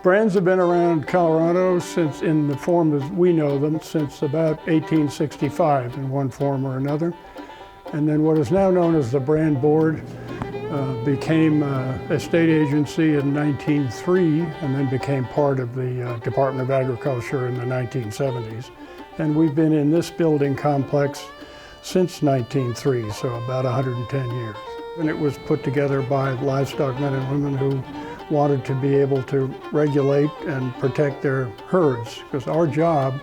Brands have been around Colorado since, in the form as we know them, since about 1865 in one form or another. And then what is now known as the Brand Board became a state agency in 1903 and then became part of the Department of Agriculture in the 1970s. And we've been in this building complex since 1903, so about 110 years. And it was put together by livestock men and women who wanted to be able to regulate and protect their herds, because our job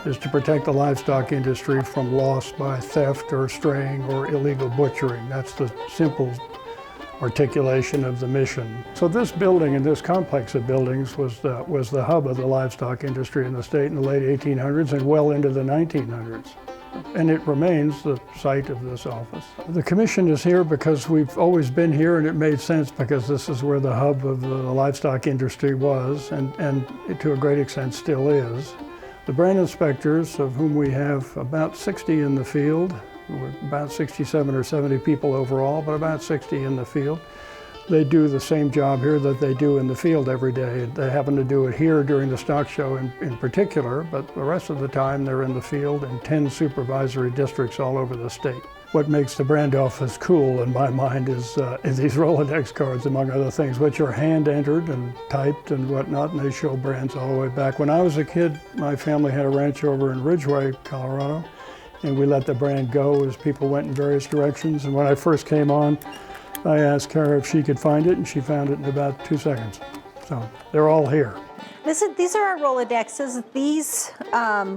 is to protect the livestock industry from loss by theft or straying or illegal butchering. That's the simple articulation of the mission. So this building and this complex of buildings was the hub of the livestock industry in the state in the late 1800s and well into the 1900s. And it remains the site of this office. The commission is here because we've always been here, and it made sense because this is where the hub of the livestock industry was, and to a great extent still is. The brand inspectors, of whom we have about 60 in the field, we're about 67 or 70 people overall, but about 60 in the field. They do the same job here that they do in the field every day. They happen to do it here during the stock show in particular, but the rest of the time they're in the field in 10 supervisory districts all over the state. What makes the brand office cool in my mind is these Rolodex cards, among other things, which are hand entered and typed and whatnot, and they show brands all the way back. When I was a kid, my family had a ranch over in Ridgway, Colorado, and we let the brand go as people went in various directions. And when I first came on, I asked Kara if she could find it, and she found it in about 2 seconds. So they're all here. These are our Rolodexes. These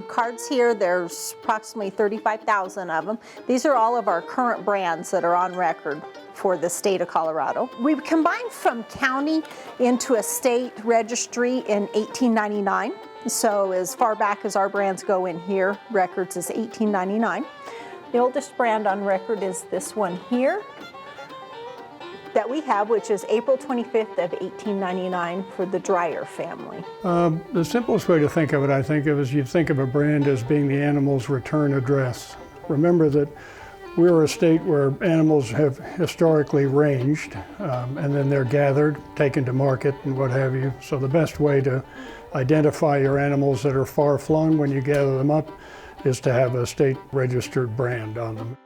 cards here, there's approximately 35,000 of them. These are all of our current brands that are on record for the state of Colorado. We combined from county into a state registry in 1899. So as far back as our brands go in here, records is 1899. The oldest brand on record is this one here that we have, which is April 25th of 1899 for the Dreyer family. The simplest way to think of it, I think, is you think of a brand as being the animal's return address. Remember that we're a state where animals have historically ranged, and then they're gathered, taken to market, and what have you. So the best way to identify your animals that are far flung when you gather them up is to have a state registered brand on them.